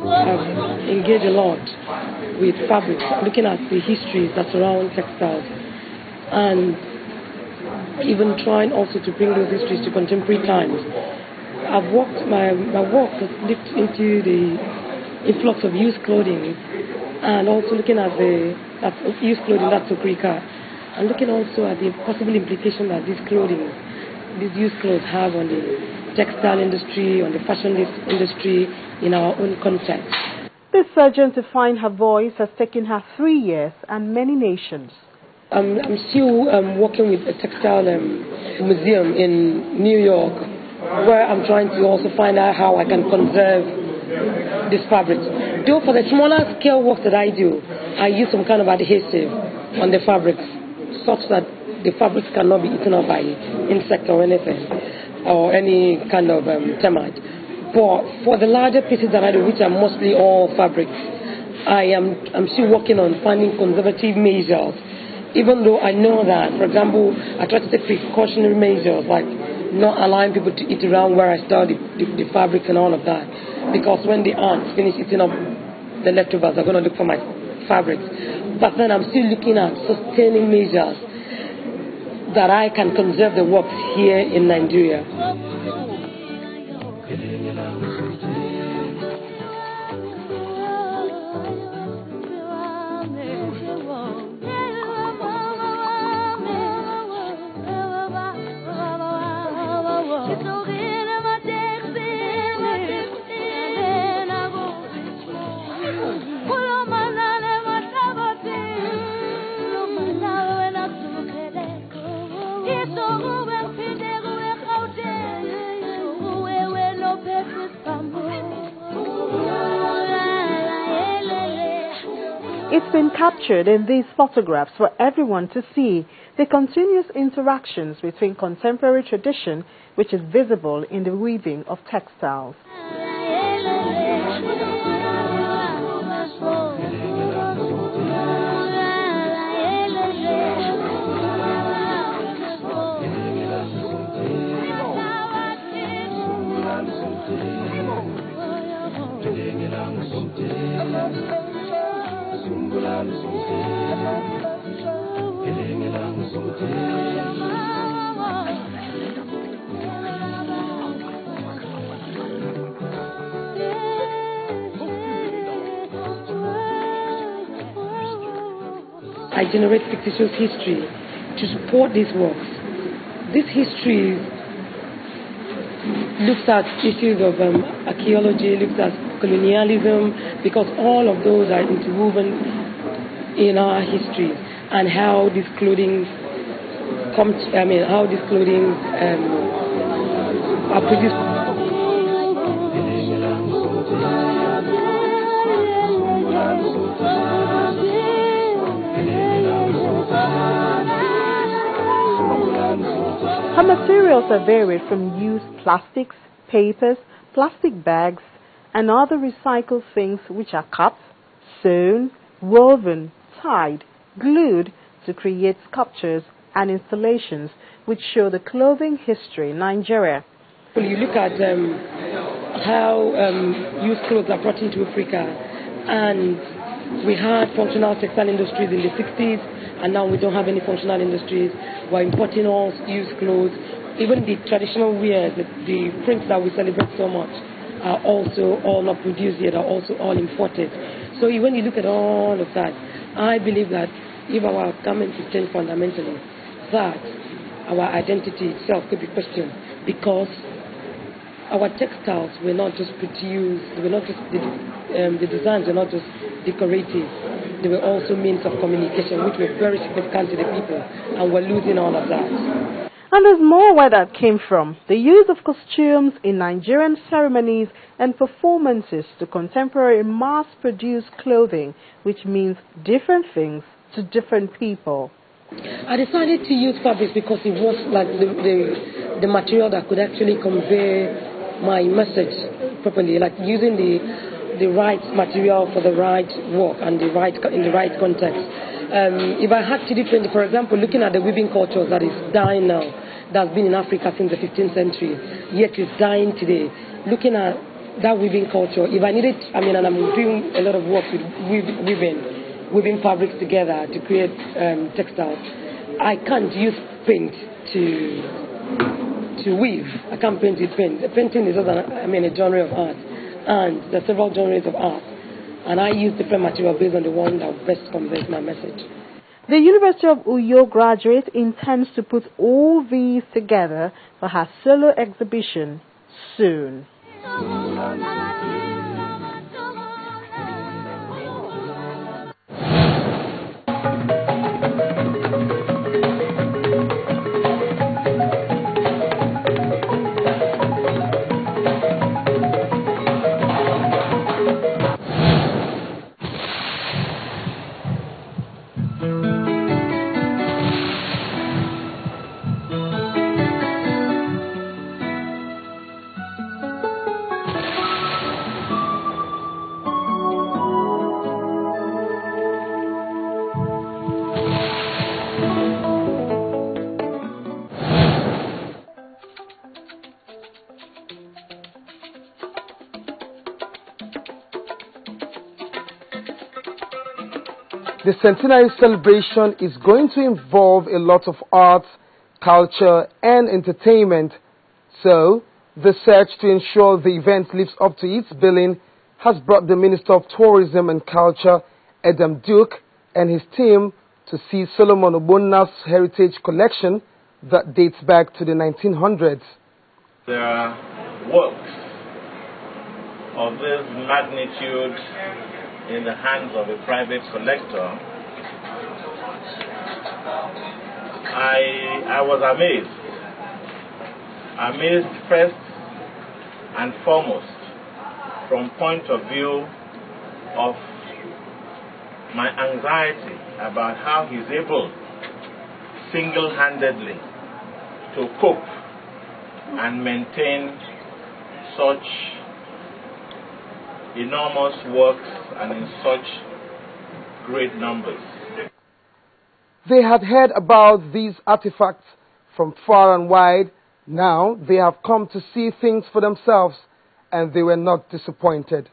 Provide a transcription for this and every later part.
I've engaged a lot with fabrics, looking at the histories that surround textiles, and even trying also to bring those histories to contemporary times. My work has looked into the influx of used clothing, and also looking at used clothing, that's Okrika, and looking also at the possible implication that these used clothes have on the textile industry, on the fashion industry in our own context. This surgeon to find her voice has taken her 3 years and many nations. I'm still working with a textile museum in New York, where I'm trying to also find out how I can conserve these fabrics. Though for the smaller scale work that I do, I use some kind of adhesive on the fabrics, such that the fabrics cannot be eaten up by insect or anything, or any kind of termite. But for the larger pieces that I do, which are mostly all fabrics, I'm still working on finding conservative measures. Even though I know that, for example, I try to take precautionary measures, like not allowing people to eat around where I store the fabrics and all of that. Because when the ants finish eating up the leftovers, they're going to look for my fabrics. But then I'm still looking at sustaining measures that I can conserve the works here in Nigeria. It's been captured in these photographs for everyone to see the continuous interactions between contemporary tradition, which is visible in the weaving of textiles. I generate fictitious history to support these works. This history looks at issues of archaeology, looks at colonialism, because all of those are interwoven in our history, and how these clothing are produced. Her materials are varied from used plastics, papers, plastic bags, and other recycled things which are cut, sewn, woven, tied, glued to create sculptures and installations which show the clothing history in Nigeria. You look at how used clothes are brought into Africa, and we had functional textile industries in the 60s, and now we don't have any functional industries. We're importing all used clothes. Even the traditional wear, the prints that we celebrate so much, are also all not produced yet, are also all imported. So when you look at all of that, I believe that if our government is changed fundamentally, that our identity itself could be questioned, because our textiles were not just produced, they were not just the designs were not just decorative, they were also means of communication, which were very significant to the people, and we're losing all of that. And there's more where that came from. The use of costumes in Nigerian ceremonies and performances to contemporary mass-produced clothing, which means different things to different people. I decided to use fabrics because it was like the material that could actually convey my message properly, like using the right material for the right work and in the right context. If I had to different, for example, looking at the weaving culture that is dying now, that's been in Africa since the 15th century, yet is dying today. Looking at that weaving culture. If I needed, and I'm doing a lot of work with weaving fabrics together to create textiles. I can't use paint to weave. I can't paint with paint. Painting is just a genre of art, and there are several genres of art, and I use different material based on the one that best conveys my message. The University of Uyo graduate intends to put all these together for her solo exhibition soon. The centenary celebration is going to involve a lot of art, culture, and entertainment. So, the search to ensure the event lives up to its billing has brought the Minister of Tourism and Culture, Adam Duke, and his team to see Solomon Ogbonna's heritage collection that dates back to the 1900s. There are works of this magnitude in the hands of a private collector. I was amazed first and foremost from point of view of my anxiety about how he's able single-handedly to cope and maintain such enormous works and in such great numbers. They had heard about these artifacts from far and wide. Now they have come to see things for themselves, and they were not disappointed.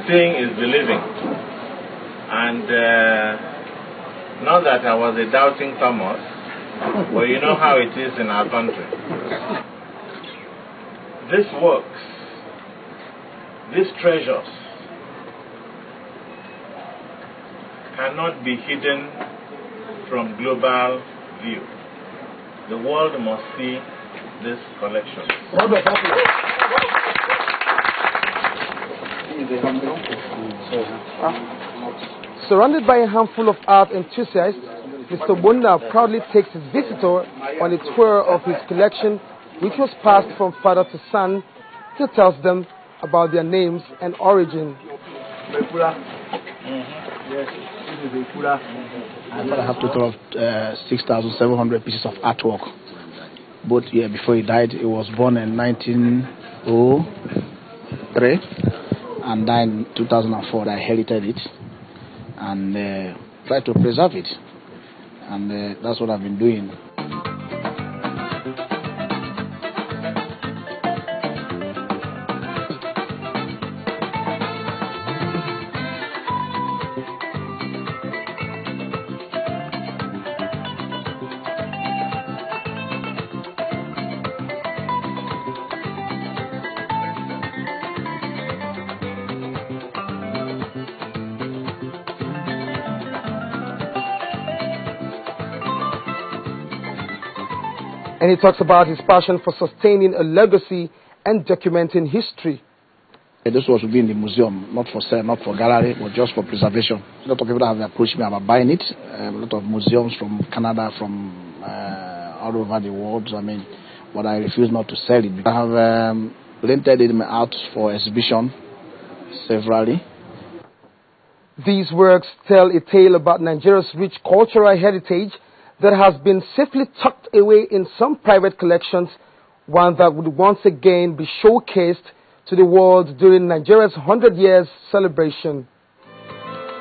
Seeing is believing, and not that I was a doubting Thomas, but you know how it is in our country. These works, these treasures, cannot be hidden from global view. The world must see this collection. Surrounded by a handful of art enthusiasts, Mr. Ogbonna proudly takes his visitor on a tour of his collection, which was passed from father to son. He tells them about their names and origin. I have a total of 6,700 pieces of artwork. Both years before he died, he was born in 1903, and then in 2004 I inherited it and tried to preserve it, and that's what I've been doing. And he talks about his passion for sustaining a legacy and documenting history. This was to be in the museum, not for sale, not for gallery, but just for preservation. A lot of people have approached me about buying it. A lot of museums from Canada, from all over the world. But I refuse not to sell it. I have rented it out for exhibition severally. These works tell a tale about Nigeria's rich cultural heritage that has been safely tucked away in some private collections, one that would once again be showcased to the world during Nigeria's 100 years celebration.